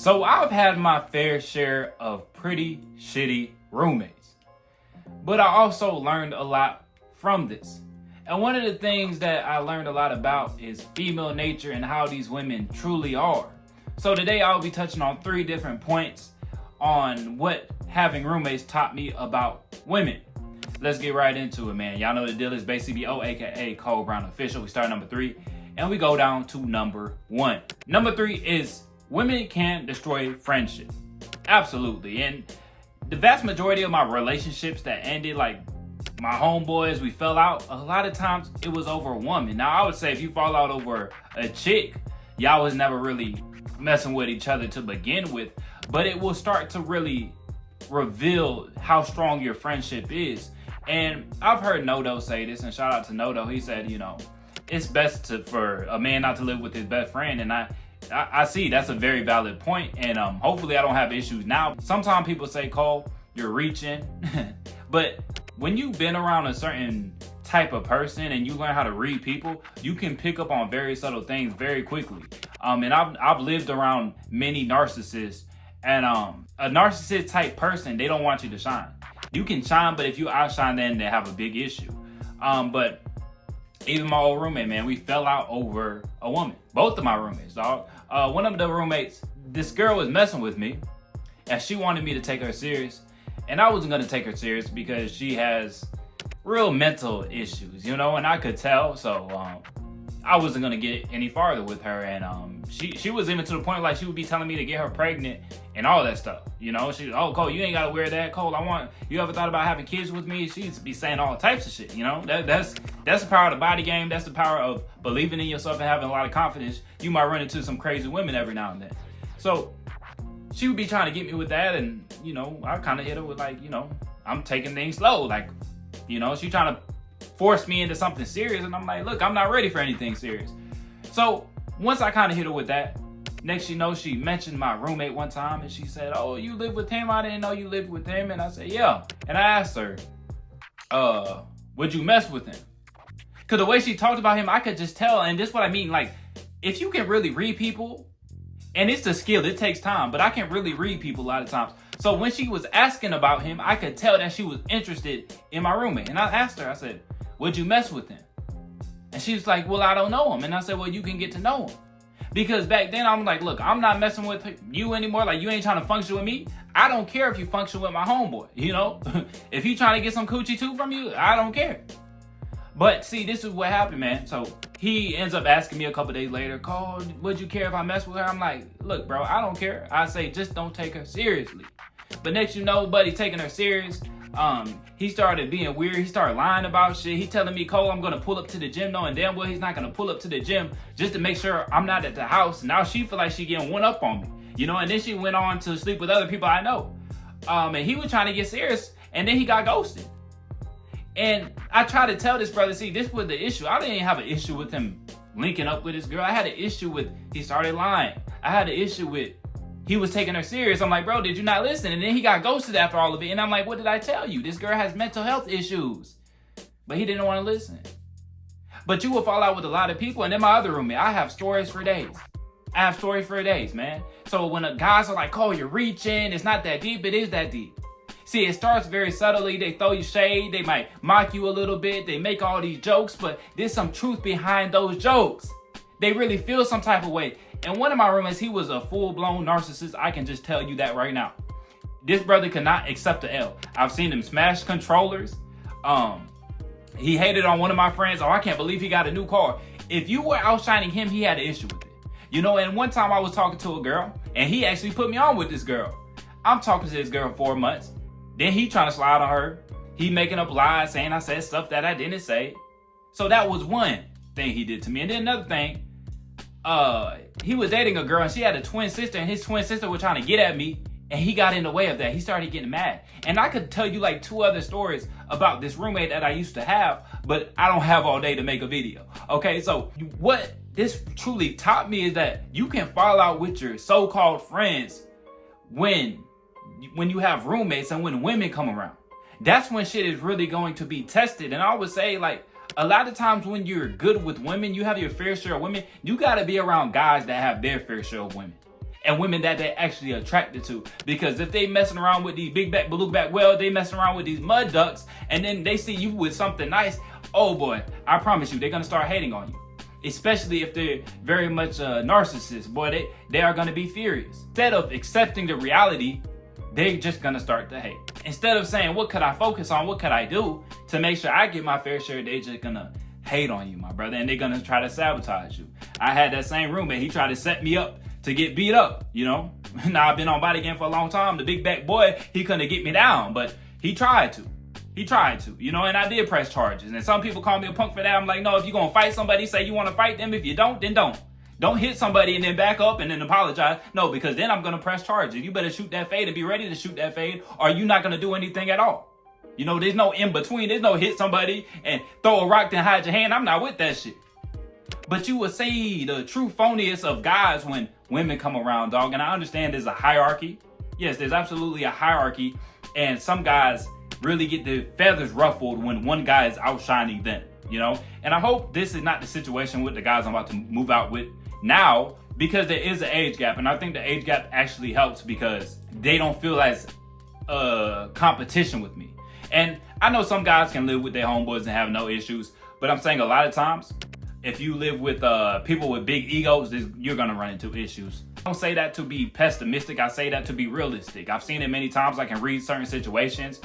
So I've had my fair share of pretty shitty roommates, but I also learned a lot from this. And one of the things that I learned a lot about is female nature and how these women truly are. So today I'll be touching on 3 different points on what having roommates taught me about women. Let's get right into it, man. Y'all know the deal is basically BO, aka Cole Brown Official. We start number 3 and we go down to number 1. Number 3 is women can destroy friendship. Absolutely. And the vast majority of my relationships that ended, like my homeboys, we fell out, a lot of times it was over a woman. Now I would say if you fall out over a chick, y'all was never really messing with each other to begin with, but it will start to really reveal how strong your friendship is. And I've heard Nodo say this, and shout out to Nodo. He said, it's best for a man not to live with his best friend. And I see that's a very valid point, and hopefully I don't have issues now. Sometimes people say, Cole, you're reaching, but when you've been around a certain type of person and you learn how to read people, you can pick up on very subtle things very quickly. And I've lived around many narcissists, and a narcissist type person, they don't want you to shine. You can shine, but if you outshine them, they have a big issue. But even my old roommate, man, we fell out over a woman. Both of my roommates, dog. One of the roommates, this girl was messing with me, and she wanted me to take her serious. And I wasn't gonna take her serious because she has real mental issues, and I could tell. So I wasn't gonna get any farther with her. And she was even to the point like she would be telling me to get her pregnant and all that stuff. She, oh, Cole, you ain't gotta wear that. Cole, you ever thought about having kids with me? She'd be saying all types of shit. That's the power of the body game. That's the power of believing in yourself and having a lot of confidence. You might run into some crazy women every now and then. So she would be trying to get me with that, and I kind of hit her with like, I'm taking things slow. Like, she trying to force me into something serious, and I'm like, look, I'm not ready for anything serious. So once I kind of hit her with that, next she mentioned my roommate one time, and she said, oh, you live with him? I didn't know you lived with him. And I said, yeah. And I asked her, would you mess with him? Because the way she talked about him, I could just tell. And this is what I mean. Like, if you can really read people, and it's a skill, it takes time, but I can really read people a lot of times. So when she was asking about him, I could tell that she was interested in my roommate. And I asked her, I said, would you mess with him? And she was like, well, I don't know him. And I said, well, you can get to know him. Because back then I'm like, look, I'm not messing with you anymore. Like, you ain't trying to function with me. I don't care if you function with my homeboy, If he trying to get some coochie too from you, I don't care. But see, this is what happened, man. So he ends up asking me a couple days later, Cole, would you care if I mess with her? I'm like, look, bro, I don't care. I say, just don't take her seriously. But next buddy taking her serious. He started being weird. He started lying about shit. He telling me, Cole, I'm going to pull up to the gym, knowing damn well he's not going to pull up to the gym just to make sure I'm not at the house. Now she feel like she getting one up on me, and then she went on to sleep with other people I know. And he was trying to get serious, and then he got ghosted. And I tried to tell this brother, see, this was the issue. I didn't have an issue with him linking up with this girl. I had an issue with he started lying. I had an issue with he was taking her serious. I'm like, bro, did you not listen? And then he got ghosted after all of it. And I'm like, what did I tell you? This girl has mental health issues. But he didn't want to listen. But you will fall out with a lot of people. And then my other roommate, I have stories for days. Man. So when the guys are like, Cole, you're reaching, it's not that deep. It is that deep. See, it starts very subtly. They throw you shade. They might mock you a little bit. They make all these jokes, but there's some truth behind those jokes. They really feel some type of way. And one of my roommates, he was a full-blown narcissist. I can just tell you that right now. This brother cannot accept the L. I've seen him smash controllers. He hated on one of my friends. Oh, I can't believe he got a new car. If you were outshining him, he had an issue with it. And one time I was talking to a girl, and he actually put me on with this girl. I'm talking to this girl for 4 months. Then he trying to slide on her. He making up lies, saying I said stuff that I didn't say. So that was one thing he did to me. And then another thing, he was dating a girl, and she had a twin sister, and his twin sister was trying to get at me, and he got in the way of that. He started getting mad. And I could tell you like 2 other stories about this roommate that I used to have, but I don't have all day to make a video. Okay, so what this truly taught me is that you can fall out with your so-called friends when you have roommates and when women come around. That's when shit is really going to be tested. And I would say, like, a lot of times when you're good with women, you have your fair share of women, you got to be around guys that have their fair share of women. and women that they're actually attracted to. Because if they messing around with these big back, blue back well, they messing around with these mud ducks, and then they see you with something nice, oh boy, I promise you, they're gonna start hating on you. Especially if they're very much narcissists, boy, they are gonna be furious. Instead of accepting the reality, they're just gonna start to hate. Instead of saying, what could I focus on? What could I do to make sure I get my fair share? They just gonna hate on you, my brother, and they're gonna try to sabotage you. I had that same roommate. He tried to set me up to get beat up, you know? Now, I've been on body game for a long time. The big back boy, he couldn't get me down, but he tried to. You know, and I did press charges. And some people call me a punk for that. I'm like, no, if you're gonna fight somebody, say you wanna fight them. If you don't, then don't. Don't hit somebody and then back up and then apologize. No, because then I'm gonna press charges. You better shoot that fade and be ready to shoot that fade, or you're not gonna do anything at all. You know, there's no in between. There's no hit somebody and throw a rock then hide your hand. I'm not with that shit. But you will see the true phoniest of guys when women come around, dog. And I understand there's a hierarchy. Yes, there's absolutely a hierarchy. And some guys really get their feathers ruffled when one guy is outshining them, you know? And I hope this is not the situation with the guys I'm about to move out with now, because there is an age gap. And I think the age gap actually helps because they don't feel as competition with me. And I know some guys can live with their homeboys and have no issues, but I'm saying a lot of times, if you live with people with big egos, you're gonna run into issues. I don't say that to be pessimistic, I say that to be realistic. I've seen it many times. I can read certain situations.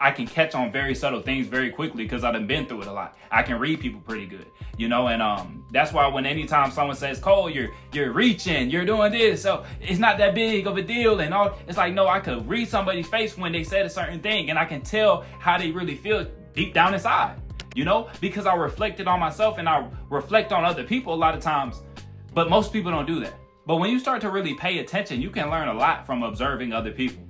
I can catch on very subtle things very quickly because I've been through it a lot. I can read people pretty good, you know, and that's why when anytime someone says, Cole, you're reaching, you're doing this, so it's not that big of a deal and all, it's like, no, I could read somebody's face when they said a certain thing and I can tell how they really feel deep down inside, you know, because I reflected on myself and I reflect on other people a lot of times, but most people don't do that. But when you start to really pay attention, you can learn a lot from observing other people.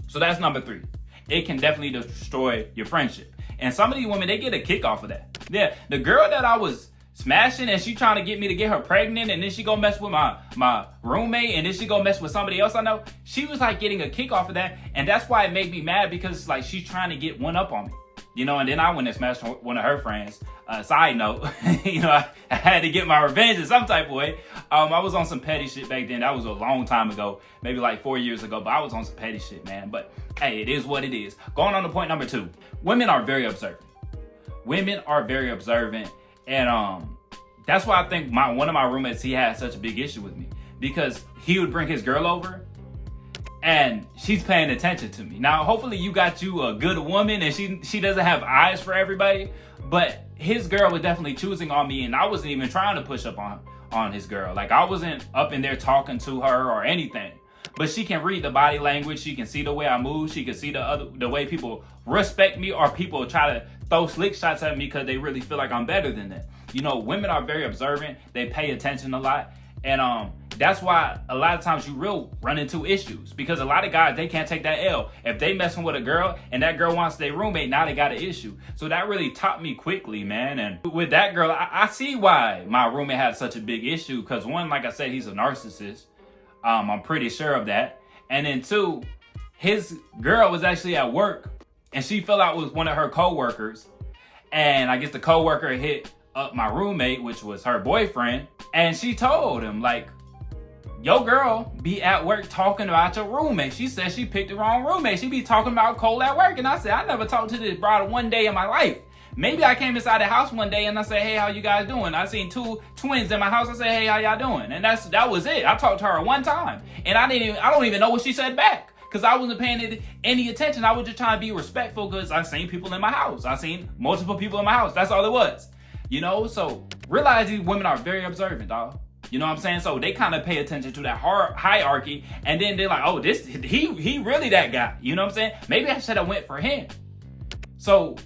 So that's number 3. It can definitely destroy your friendship. And some of these women, they get a kick off of that. Yeah, the girl that I was smashing and she trying to get me to get her pregnant and then she go mess with my roommate and then she go mess with somebody else I know, she was like getting a kick off of that. And that's why it made me mad, because it's like she's trying to get one up on me. You know, and then I went and smashed one of her friends. Side note, you know, I had to get my revenge in some type of way. I was on some petty shit back then. That was a long time ago, maybe like 4 years ago, but I was on some petty shit, man. But hey, it is what it is. Going on to point number 2. Women are very observant. Women are very observant. And that's why I think one of my roommates, he had such a big issue with me, because he would bring his girl over and she's paying attention to me. Now, hopefully you got you a good woman and she doesn't have eyes for everybody, but his girl was definitely choosing on me, and I wasn't even trying to push up on his girl. Like, I wasn't up in there talking to her or anything, but she can read the body language. She can see the way I move. She can see the way people respect me, or people try to throw slick shots at me because they really feel like I'm better than them. You know, women are very observant. They pay attention a lot. And that's why a lot of times you will run into issues, because a lot of guys, they can't take that L. If they messing with a girl and that girl wants their roommate, now they got an issue. So that really taught me quickly, man. And with that girl, I see why my roommate had such a big issue, because one, like I said, he's a narcissist. I'm pretty sure of that. And then 2, his girl was actually at work and she fell out with one of her coworkers. And I guess the coworker hit up my roommate, which was her boyfriend. And she told him, like, your girl be at work talking about your roommate. She said she picked the wrong roommate. She be talking about Cole at work. And I said, I never talked to this brother one day in my life. Maybe I came inside the house one day and I said, hey, how you guys doing? I seen 2 twins in my house. I said, hey, how y'all doing? And that was it. I talked to her one time. And I don't even know what she said back, because I wasn't paying any attention. I was just trying to be respectful because I seen people in my house. I seen multiple people in my house. That's all it was. You know, so realize these women are very observant, dog. You know what I'm saying? So they kind of pay attention to that hierarchy, and then they're like, oh, he really that guy. You know what I'm saying? Maybe I should have went for him. So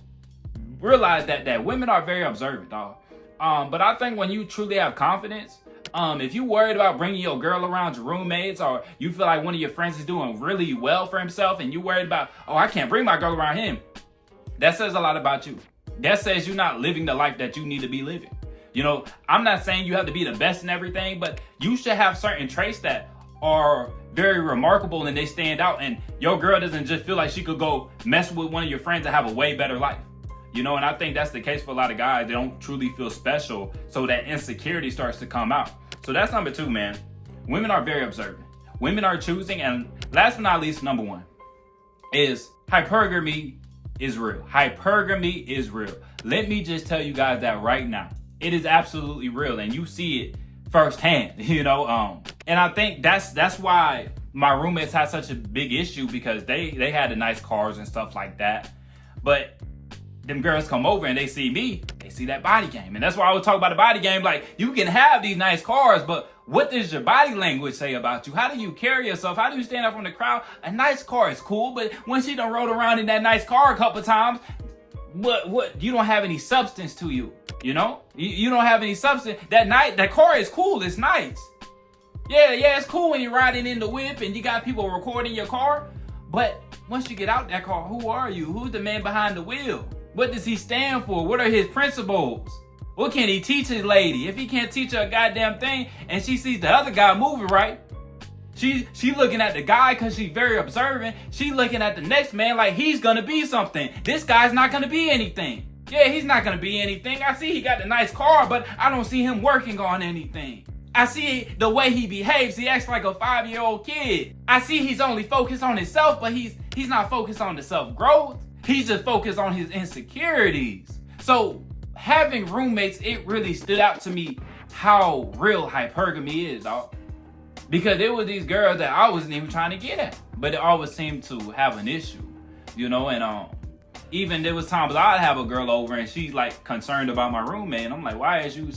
realize that women are very observant, dog. But I think when you truly have confidence, if you worried about bringing your girl around your roommates, or you feel like one of your friends is doing really well for himself and you worried about, oh, I can't bring my girl around him, that says a lot about you. That says you're not living the life that you need to be living. You know, I'm not saying you have to be the best in everything, but you should have certain traits that are very remarkable and they stand out, and your girl doesn't just feel like she could go mess with one of your friends and have a way better life. You know, and I think that's the case for a lot of guys. They don't truly feel special, so that insecurity starts to come out. So that's number 2, man. women are very observant. Women are choosing, and last but not least, number one is hypergamy is real. Hypergamy is real. Let me just tell you guys that right now. It is absolutely real, and you see it firsthand, and I think that's why my roommates had such a big issue, because they had the nice cars and stuff like that. But them girls come over and they see me, they see that body game. And that's why I would talk about the body game. Like, you can have these nice cars, but what does your body language say about you? How do you carry yourself? How do you stand up from the crowd? A nice car is cool, but when she done rode around in that nice car a couple times, what you don't have any substance to you, you don't have any substance. That car is cool, it's nice. Yeah, it's cool when you're riding in the whip and you got people recording your car, but once you get out that car, who are you? Who's the man behind the wheel? What does he stand for? What are his principles? What can he teach his lady? If he can't teach her a goddamn thing and she sees the other guy moving right, she looking at the guy because she's very observant. She looking at the next man like he's gonna be something. This guy's not gonna be anything. Yeah, he's not gonna be anything. I see he got the nice car, but I don't see him working on anything. I see the way he behaves. He acts like a 5-year-old kid. I see he's only focused on himself, but he's not focused on the self-growth. He's just focused on his insecurities. So having roommates, it really stood out to me how real hypergamy is, dog. Because it was these girls that I wasn't even trying to get at, but it always seemed to have an issue, and even there was times I'd have a girl over and she's like concerned about my roommate, and I'm like, why is you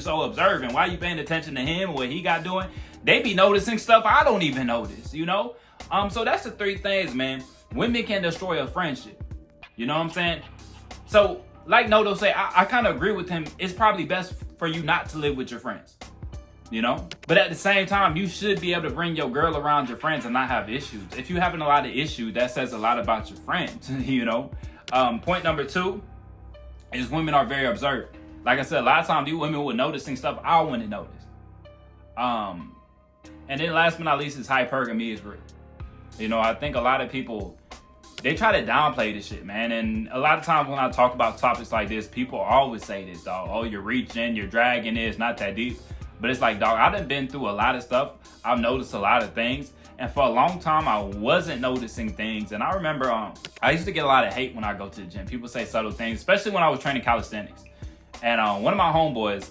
so observant? Why are you paying attention to him, what he got doing? They be noticing stuff I don't even notice, So that's the 3 things, man. Women can destroy a friendship. You know what I'm saying? So like Noto say, I kind of agree with him. It's probably best for you not to live with your friends, But at the same time, you should be able to bring your girl around your friends and not have issues. If you're having a lot of issues, that says a lot about your friends, Point number 2 is women are very observant. Like I said, a lot of times these women were noticing stuff I wouldn't notice. And then last but not least is hypergamy is real. I think a lot of people, they try to downplay this shit, man. And a lot of times when I talk about topics like this, people always say this, dog. Oh, you're reaching, you're dragging it, it's not that deep. But it's like, dog, I done been through a lot of stuff. I've noticed a lot of things. And for a long time, I wasn't noticing things. And I remember I used to get a lot of hate when I go to the gym. People say subtle things, especially when I was training calisthenics. And one of my homeboys,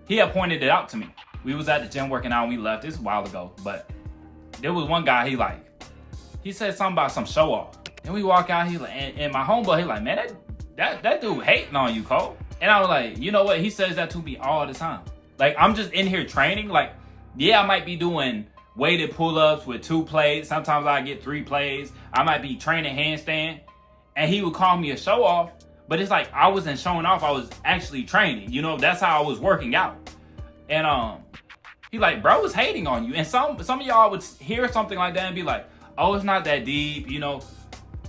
he had pointed it out to me. We was at the gym working out and we left. This was a while ago. But there was one guy, he said something about some show off. And we walk out, and my homeboy, he like, man, that dude hating on you, Cole. And I was like, you know what? He says that to me all the time. Like, I'm just in here training. Like, yeah, I might be doing weighted pull-ups with 2 plays. Sometimes I get 3 plays. I might be training handstand. And he would call me a show-off. But it's like, I wasn't showing off. I was actually training. That's how I was working out. And he like, bro was hating on you. And some of y'all would hear something like that and be like, oh, it's not that deep,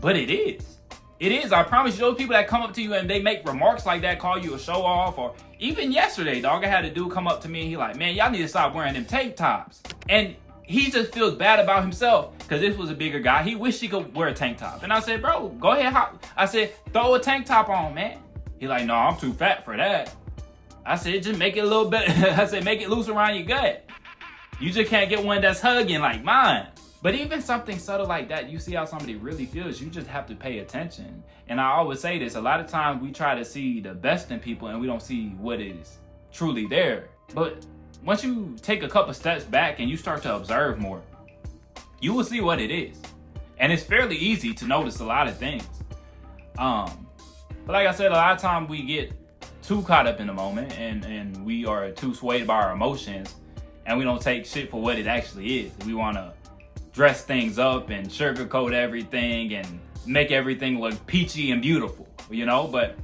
But it is. It is. I promise you, those people that come up to you and they make remarks like that, call you a show-off, or even yesterday, dog, I had a dude come up to me and he like, man, y'all need to stop wearing them tank tops. And he just feels bad about himself because this was a bigger guy. He wished he could wear a tank top. And I said, bro, go ahead. I said, throw a tank top on, man. He like, no, I'm too fat for that. I said, just make it a little bit. I said, make it loose around your gut. You just can't get one that's hugging like mine. But even something subtle like that, you see how somebody really feels, you just have to pay attention. And I always say this, a lot of times we try to see the best in people and we don't see what is truly there. But once you take a couple steps back and you start to observe more, you will see what it is. And it's fairly easy to notice a lot of things. But like I said, a lot of times we get too caught up in the moment and we are too swayed by our emotions and we don't take shit for what it actually is. We want to dress things up and sugarcoat everything and make everything look peachy and beautiful, but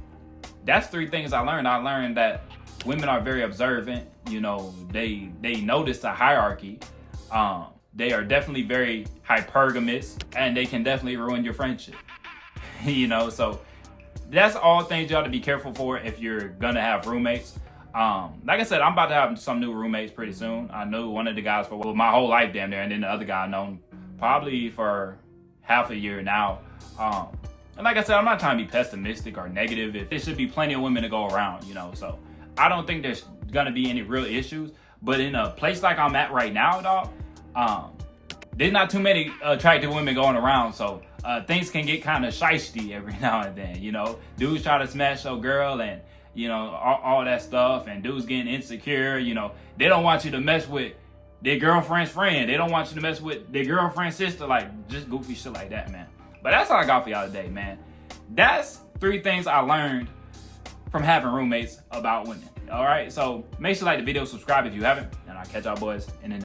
that's 3 things I learned. I learned that women are very observant, they notice the hierarchy. They are definitely very hypergamous and they can definitely ruin your friendship, so that's all things you ought to be careful for if you're gonna have roommates. Like I said, I'm about to have some new roommates pretty soon. I knew one of the guys for my whole life damn near, and then the other guy I known probably for half a year now. And like I said, I'm not trying to be pessimistic or negative. There should be plenty of women to go around, so I don't think there's gonna be any real issues. But in a place like I'm at right now, dog, there's not too many attractive women going around, so things can get kind of shiesty every now and then, you know. Dudes try to smash your girl and, you know, all that stuff, and dudes getting insecure, you know. They don't want you to mess with their girlfriend's friend. They don't want you to mess with their girlfriend's sister, like just goofy shit like that, man. But that's all I got for y'all today, man. That's 3 things I learned from having roommates about women. All right, so make sure you like the video, subscribe if you haven't, and I'll catch y'all boys in the